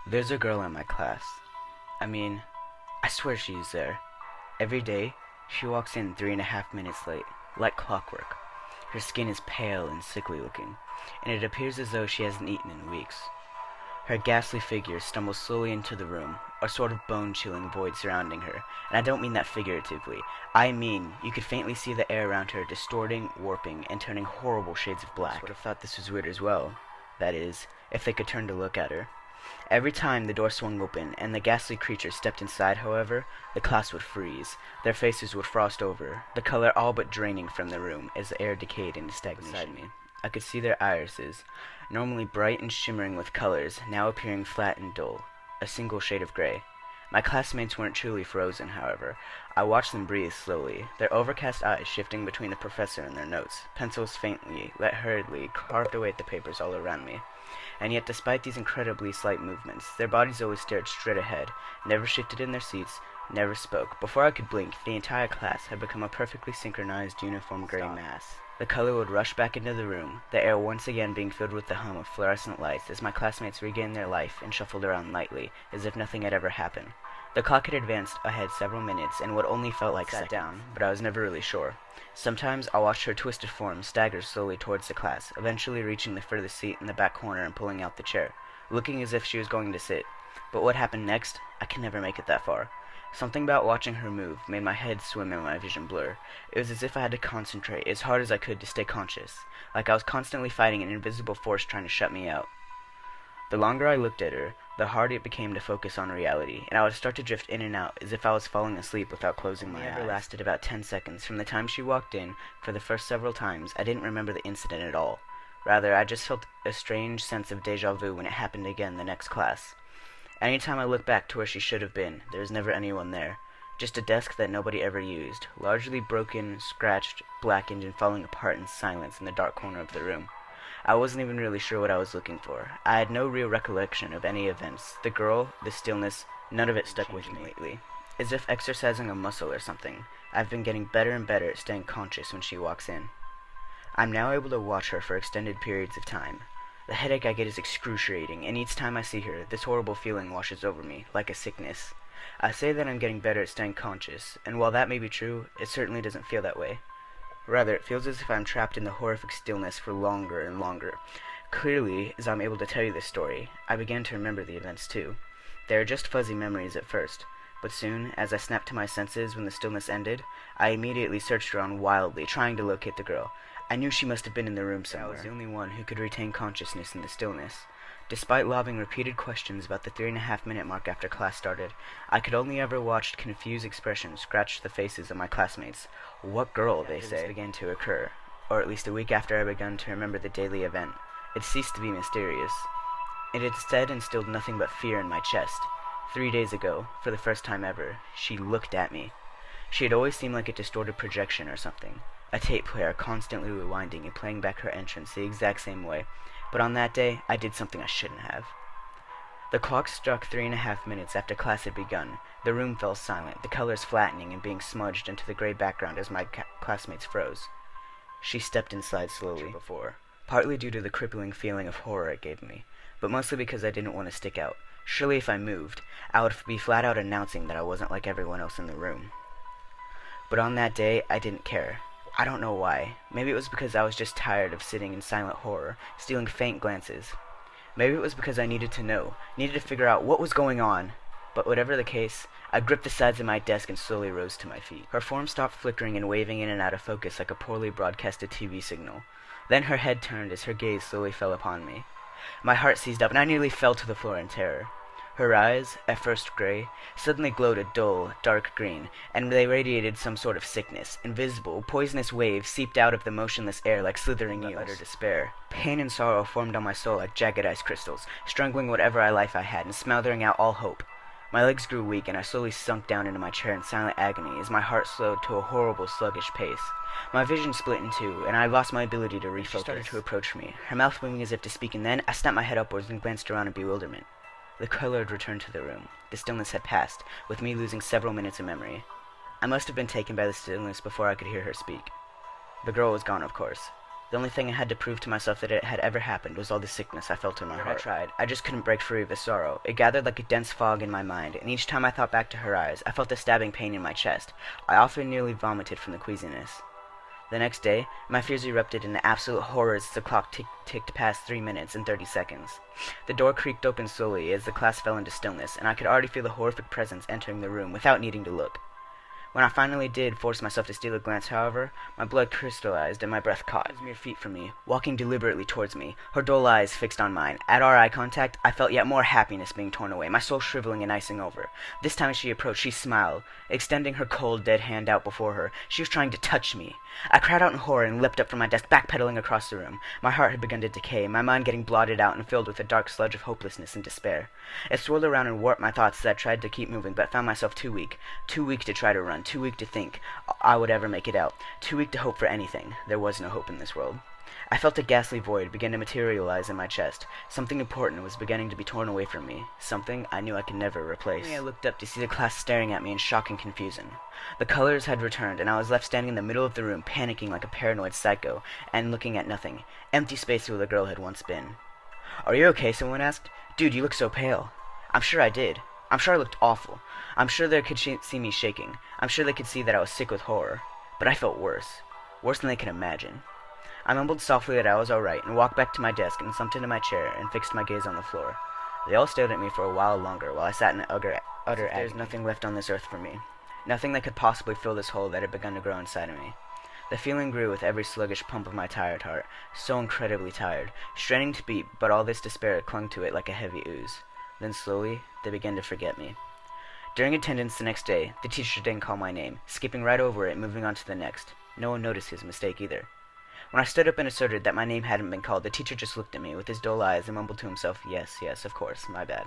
There's a girl in my class. I mean, I swear she's there. Every day, she walks in 3.5 minutes late, like clockwork. Her skin is pale and sickly looking, and it appears as though she hasn't eaten in weeks. Her ghastly figure stumbles slowly into the room, a sort of bone-chilling void surrounding her, and I don't mean that figuratively. I mean, you could faintly see the air around her distorting, warping, and turning horrible shades of black. I would have thought this was weird as well. That is, if they could turn to look at her. Every time the door swung open and the ghastly creature stepped inside, however, the class would freeze. Their faces would frost over, the color all but draining from the room as the air decayed into stagnation. Beside me, I could see their irises, normally bright and shimmering with colors, now appearing flat and dull, a single shade of gray. My classmates weren't truly frozen, however. I watched them breathe slowly, their overcast eyes shifting between the professor and their notes. Pencils faintly, yet hurriedly, carved away at the papers all around me. And yet, despite these incredibly slight movements, their bodies always stared straight ahead, never shifted in their seats, never spoke. Before I could blink, the entire class had become a perfectly synchronized, uniform gray mass. The color would rush back into the room, the air once again being filled with the hum of fluorescent lights as my classmates regained their life and shuffled around lightly, as if nothing had ever happened. The clock had advanced ahead several minutes, and what only felt like seconds. Down, but I was never really sure. Sometimes I watched her twisted form stagger slowly towards the class, eventually reaching the furthest seat in the back corner and pulling out the chair, looking as if she was going to sit. But what happened next, I can never make it that far. Something about watching her move made my head swim and my vision blur. It was as if I had to concentrate as hard as I could to stay conscious, like I was constantly fighting an invisible force trying to shut me out. The longer I looked at her, the harder it became to focus on reality, and I would start to drift in and out as if I was falling asleep without closing my eyes. It lasted about 10 seconds. From the time she walked in, for the first several times, I didn't remember the incident at all. Rather, I just felt a strange sense of déjà vu when it happened again the next class. Anytime I looked back to where she should have been, there was never anyone there. Just a desk that nobody ever used, largely broken, scratched, blackened, and falling apart in silence in the dark corner of the room. I wasn't even really sure what I was looking for. I had no real recollection of any events. The girl, the stillness, none of it stuck with me lately. As if exercising a muscle or something, I've been getting better and better at staying conscious when she walks in. I'm now able to watch her for extended periods of time. The headache I get is excruciating, and each time I see her, this horrible feeling washes over me, like a sickness. I say that I'm getting better at staying conscious, and while that may be true, it certainly doesn't feel that way. Rather, it feels as if I'm trapped in the horrific stillness for longer and longer. Clearly, as I'm able to tell you this story, I began to remember the events too. They are just fuzzy memories at first, but soon, as I snapped to my senses when the stillness ended, I immediately searched around wildly, trying to locate the girl. I knew she must have been in the room somewhere. I was the only one who could retain consciousness in the stillness. Despite lobbing repeated questions about the 3.5 minute mark after class started, I could only ever watch confused expressions scratch the faces of my classmates. What girl, they say, began to occur, or at least a week after I begun to remember the daily event. It ceased to be mysterious. It instead instilled nothing but fear in my chest. 3 days ago, for the first time ever, she looked at me. She had always seemed like a distorted projection or something, a tape player constantly rewinding and playing back her entrance the exact same way. But on that day, I did something I shouldn't have. The clock struck 3.5 minutes after class had begun. The room fell silent, the colors flattening and being smudged into the gray background as my classmates froze. She stepped inside slowly, partly due to the crippling feeling of horror it gave me, but mostly because I didn't want to stick out. Surely if I moved, I would be flat out announcing that I wasn't like everyone else in the room. But on that day, I didn't care. I don't know why. Maybe it was because I was just tired of sitting in silent horror, stealing faint glances. Maybe it was because I needed to know, needed to figure out what was going on. But whatever the case, I gripped the sides of my desk and slowly rose to my feet. Her form stopped flickering and waving in and out of focus like a poorly broadcasted TV signal. Then her head turned as her gaze slowly fell upon me. My heart seized up and I nearly fell to the floor in terror. Her eyes, at first gray, suddenly glowed a dull, dark green, and they radiated some sort of sickness. Invisible, poisonous waves seeped out of the motionless air like slithering eels. Utter despair. Pain and sorrow formed on my soul like jagged ice crystals, strangling whatever life I had and smothering out all hope. My legs grew weak, and I slowly sunk down into my chair in silent agony as my heart slowed to a horrible, sluggish pace. My vision split in two, and I lost my ability to refocus. She started to approach me, her mouth moving as if to speak, and then I snapped my head upwards and glanced around in bewilderment. The color had returned to the room. The stillness had passed, with me losing several minutes of memory. I must have been taken by the stillness before I could hear her speak. The girl was gone, of course. The only thing I had to prove to myself that it had ever happened was all the sickness I felt in my heart. I tried. I just couldn't break free of the sorrow. It gathered like a dense fog in my mind, and each time I thought back to her eyes, I felt a stabbing pain in my chest. I often nearly vomited from the queasiness. The next day, my fears erupted into absolute horror as the clock ticked past 3 minutes and 30 seconds. The door creaked open slowly as the class fell into stillness, and I could already feel the horrific presence entering the room without needing to look. When I finally did force myself to steal a glance, however, my blood crystallized and my breath caught. She was mere feet from me, walking deliberately towards me, her dull eyes fixed on mine. At our eye contact, I felt yet more happiness being torn away, my soul shriveling and icing over. This time as she approached, she smiled, extending her cold, dead hand out before her. She was trying to touch me. I cried out in horror and leapt up from my desk, backpedaling across the room. My heart had begun to decay, my mind getting blotted out and filled with a dark sludge of hopelessness and despair. It swirled around and warped my thoughts as I tried to keep moving, but found myself too weak to try to run, too weak to think I would ever make it out, too weak to hope for anything. There was no hope in this world. I felt a ghastly void begin to materialize in my chest. Something important was beginning to be torn away from me, something I knew I could never replace. Finally, I looked up to see the class staring at me in shock and confusion. The colors had returned, and I was left standing in the middle of the room, panicking like a paranoid psycho, and looking at nothing. Empty space where the girl had once been. "Are you okay?" someone asked. "Dude, you look so pale." I'm sure I did. I'm sure I looked awful. I'm sure they could see me shaking. I'm sure they could see that I was sick with horror. But I felt worse. Worse than they could imagine. I mumbled softly that I was alright, and walked back to my desk and slumped into my chair and fixed my gaze on the floor. They all stared at me for a while longer, while I sat in utter agony. There's nothing left on this earth for me. Nothing that could possibly fill this hole that had begun to grow inside of me. The feeling grew with every sluggish pump of my tired heart, so incredibly tired, straining to beat, but all this despair clung to it like a heavy ooze. Then slowly, they began to forget me. During attendance the next day, the teacher didn't call my name, skipping right over it and moving on to the next. No one noticed his mistake either. When I stood up and asserted that my name hadn't been called, the teacher just looked at me with his dull eyes and mumbled to himself, yes, of course, my bad.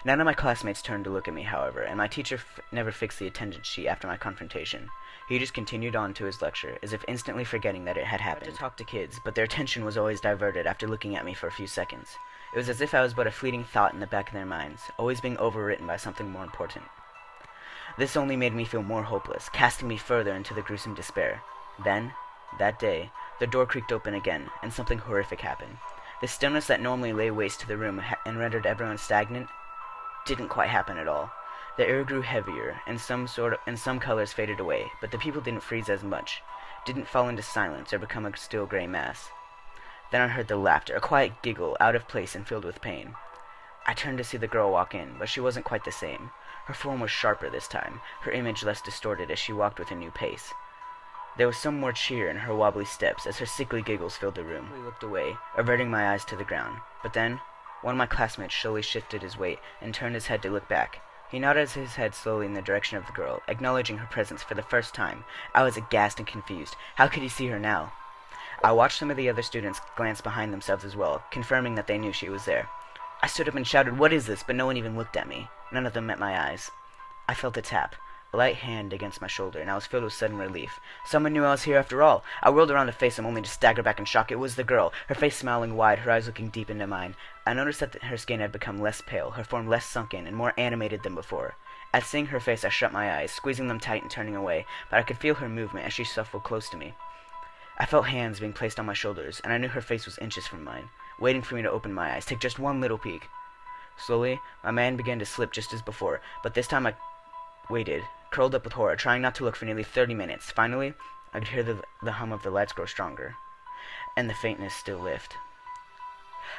None of my classmates turned to look at me, however, and my teacher never fixed the attendance sheet after my confrontation. He just continued on to his lecture, as if instantly forgetting that it had happened. I tried to talk to kids, but their attention was always diverted after looking at me for a few seconds. It was as if I was but a fleeting thought in the back of their minds, always being overwritten by something more important. This only made me feel more hopeless, casting me further into the gruesome despair. Then, that day, the door creaked open again, and something horrific happened. The stillness that normally lay waste to the room and rendered everyone stagnant didn't quite happen at all. The air grew heavier, and some colors faded away, but the people didn't freeze as much, didn't fall into silence or become a still gray mass. Then I heard the laughter, a quiet giggle, out of place and filled with pain. I turned to see the girl walk in, but she wasn't quite the same. Her form was sharper this time, her image less distorted as she walked with a new pace. There was some more cheer in her wobbly steps as her sickly giggles filled the room. I looked away, averting my eyes to the ground. But then, one of my classmates slowly shifted his weight and turned his head to look back. He nodded his head slowly in the direction of the girl, acknowledging her presence for the first time. I was aghast and confused. How could he see her now? I watched some of the other students glance behind themselves as well, confirming that they knew she was there. I stood up and shouted, "What is this?" but no one even looked at me. None of them met my eyes. I felt a tap, a light hand against my shoulder, and I was filled with sudden relief. Someone knew I was here after all. I whirled around to face them, only to stagger back in shock. It was the girl, her face smiling wide, her eyes looking deep into mine. I noticed that her skin had become less pale, her form less sunken, and more animated than before. At seeing her face, I shut my eyes, squeezing them tight and turning away, but I could feel her movement as she shuffled close to me. I felt hands being placed on my shoulders, and I knew her face was inches from mine, waiting for me to open my eyes, take just one little peek. Slowly, my mind began to slip just as before, but this time I waited, curled up with horror, trying not to look for nearly 30 minutes. Finally, I could hear the hum of the lights grow stronger, and the faintness still lift.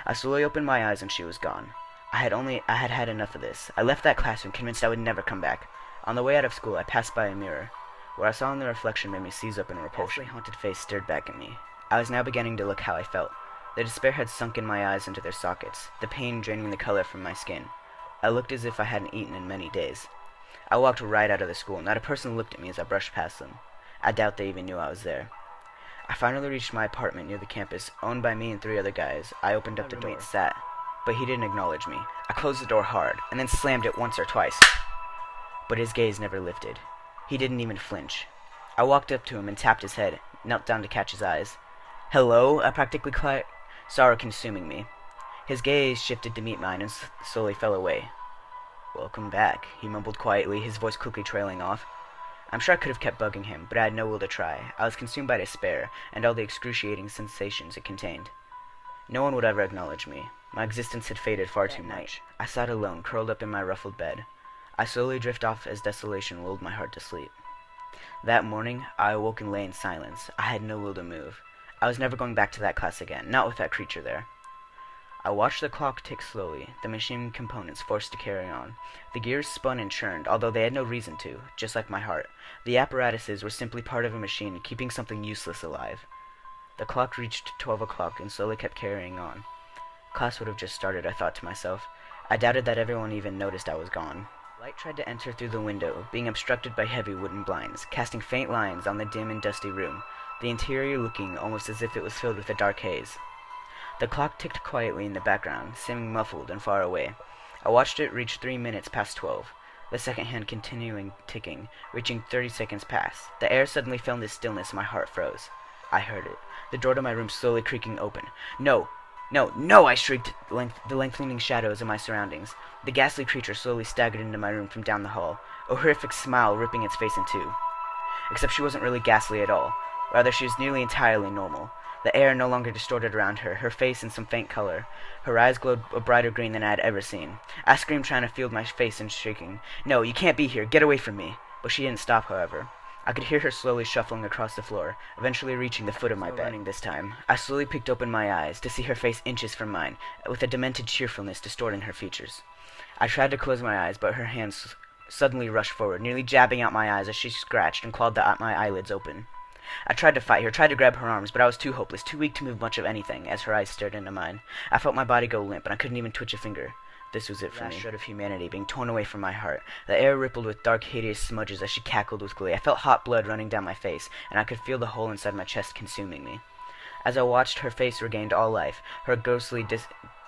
I slowly opened my eyes and she was gone. I had had enough of this. I left that classroom convinced I would never come back. On the way out of school, I passed by a mirror. What I saw in the reflection made me seize up in repulsion. A haunted face stared back at me. I was now beginning to look how I felt. The despair had sunken my eyes into their sockets, the pain draining the color from my skin. I looked as if I hadn't eaten in many days. I walked right out of the school. Not a person looked at me as I brushed past them. I doubt they even knew I was there. I finally reached my apartment near the campus, owned by me and 3 other guys. I opened up the door and sat, but he didn't acknowledge me. I closed the door hard, and then slammed it once or twice. But his gaze never lifted. He didn't even flinch. I walked up to him and tapped his head, knelt down to catch his eyes. "Hello?" I practically cried, sorrow consuming me. His gaze shifted to meet mine and slowly fell away. "Welcome back," he mumbled quietly, his voice quickly trailing off. I'm sure I could have kept bugging him, but I had no will to try. I was consumed by despair, and all the excruciating sensations it contained. No one would ever acknowledge me. My existence had faded far too much. I sat alone, curled up in my ruffled bed. I slowly drifted off as desolation lulled my heart to sleep. That morning, I awoke and lay in silence. I had no will to move. I was never going back to that class again, not with that creature there. I watched the clock tick slowly, the machine components forced to carry on. The gears spun and churned, although they had no reason to, just like my heart. The apparatuses were simply part of a machine keeping something useless alive. The clock reached 12 o'clock and slowly kept carrying on. Class would have just started, I thought to myself. I doubted that everyone even noticed I was gone. Light tried to enter through the window, being obstructed by heavy wooden blinds, casting faint lines on the dim and dusty room, the interior looking almost as if it was filled with a dark haze. The clock ticked quietly in the background, seeming muffled and far away. I watched it reach 3 minutes past 12, the second hand continuing ticking, reaching 30 seconds past. The air suddenly fell into stillness and my heart froze. I heard it, the door to my room slowly creaking open. No! No! No! I shrieked, the lengthening shadows of my surroundings. The ghastly creature slowly staggered into my room from down the hall, a horrific smile ripping its face in two. Except she wasn't really ghastly at all. Rather, she was nearly entirely normal. The air no longer distorted around her, her face in some faint color. Her eyes glowed a brighter green than I had ever seen. I screamed, trying to shield my face and shrieking, "No, you can't be here! Get away from me!" But she didn't stop, however. I could hear her slowly shuffling across the floor, eventually reaching the foot of my bed. Running this time. I slowly peeked open my eyes, to see her face inches from mine, with a demented cheerfulness distorting her features. I tried to close my eyes, but her hands suddenly rushed forward, nearly jabbing out my eyes as she scratched and clawed my eyelids open. I tried to fight her, tried to grab her arms, but I was too hopeless, too weak to move much of anything, as her eyes stared into mine. I felt my body go limp, and I couldn't even twitch a finger. This was it for me. Last shred of humanity being torn away from my heart. The air rippled with dark, hideous smudges as she cackled with glee. I felt hot blood running down my face, and I could feel the hole inside my chest consuming me. As I watched, her face regained all life, her ghostly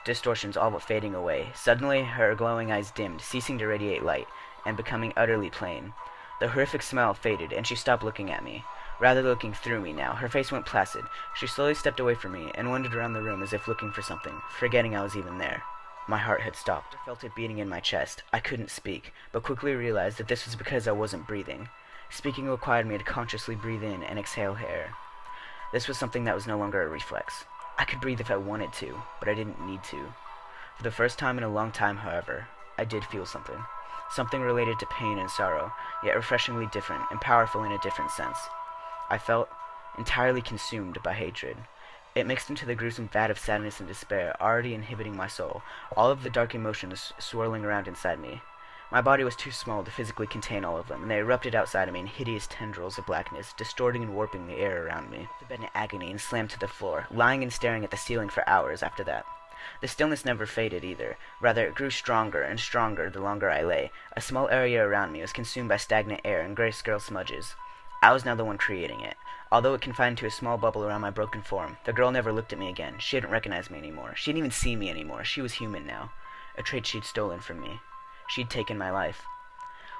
distortions all but fading away. Suddenly, her glowing eyes dimmed, ceasing to radiate light, and becoming utterly plain. The horrific smile faded, and she stopped looking at me. Rather looking through me now, her face went placid. She slowly stepped away from me, and wandered around the room as if looking for something, forgetting I was even there. My heart had stopped. I felt it beating in my chest. I couldn't speak, but quickly realized that this was because I wasn't breathing. Speaking required me to consciously breathe in and exhale air. This was something that was no longer a reflex. I could breathe if I wanted to, but I didn't need to. For the first time in a long time, however, I did feel something. Something related to pain and sorrow, yet refreshingly different and powerful in a different sense. I felt entirely consumed by hatred. It mixed into the gruesome vat of sadness and despair, already inhibiting my soul, all of the dark emotions swirling around inside me. My body was too small to physically contain all of them, and they erupted outside of me in hideous tendrils of blackness, distorting and warping the air around me. I bed in agony and slammed to the floor, lying and staring at the ceiling for hours after that. The stillness never faded either. Rather, it grew stronger and stronger the longer I lay. A small area around me was consumed by stagnant air and gray-scale smudges. I was now the one creating it. Although it confined to a small bubble around my broken form, the girl never looked at me again. She didn't recognize me anymore. She didn't even see me anymore. She was human now. A trait she'd stolen from me. She'd taken my life.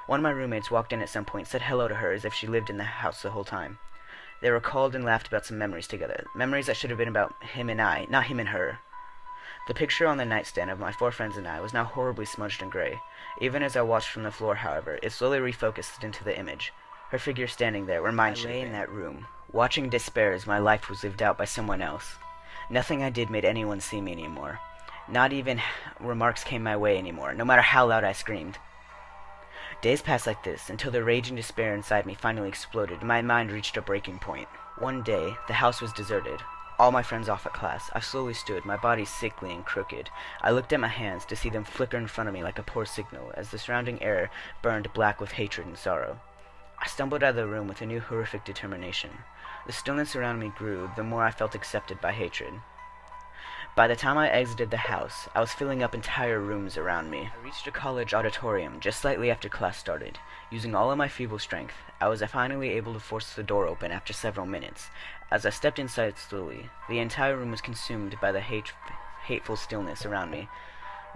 One of my roommates walked in at some point, said hello to her as if she lived in the house the whole time. They recalled and laughed about some memories together. Memories that should have been about him and I, not him and her. The picture on the nightstand of my 4 friends and I was now horribly smudged and gray. Even as I watched from the floor, however, it slowly refocused into the image. Her figure standing there, where mine should have been. I lay in that room, watching despair as my life was lived out by someone else. Nothing I did made anyone see me anymore. Not even remarks came my way anymore, no matter how loud I screamed. Days passed like this, until the rage and despair inside me finally exploded, and my mind reached a breaking point. One day, the house was deserted. All my friends off at class. I slowly stood, my body sickly and crooked. I looked at my hands to see them flicker in front of me like a poor signal, as the surrounding air burned black with hatred and sorrow. I stumbled out of the room with a new horrific determination. The stillness around me grew, the more I felt accepted by hatred. By the time I exited the house, I was filling up entire rooms around me. I reached a college auditorium just slightly after class started. Using all of my feeble strength, I was finally able to force the door open after several minutes. As I stepped inside slowly, the entire room was consumed by the hateful stillness around me.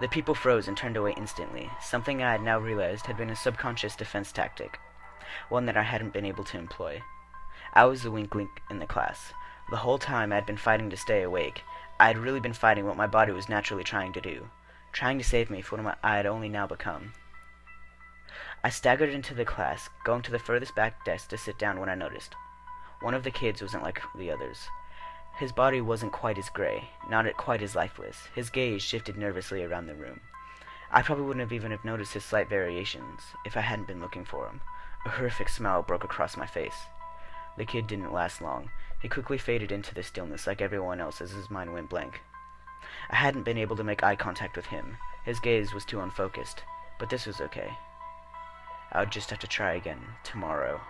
The people froze and turned away instantly, something I had now realized had been a subconscious defense tactic, one that I hadn't been able to employ. I was the weak link in the class. The whole time I had been fighting to stay awake. I had really been fighting what my body was naturally trying to do, trying to save me from what I had only now become. I staggered into the class, going to the furthest back desk to sit down when I noticed. One of the kids wasn't like the others. His body wasn't quite as gray, not quite as lifeless. His gaze shifted nervously around the room. I probably wouldn't have even have noticed his slight variations if I hadn't been looking for him. A horrific smile broke across my face. The kid didn't last long. He quickly faded into the stillness like everyone else as his mind went blank. I hadn't been able to make eye contact with him. His gaze was too unfocused, but this was okay. I would just have to try again tomorrow.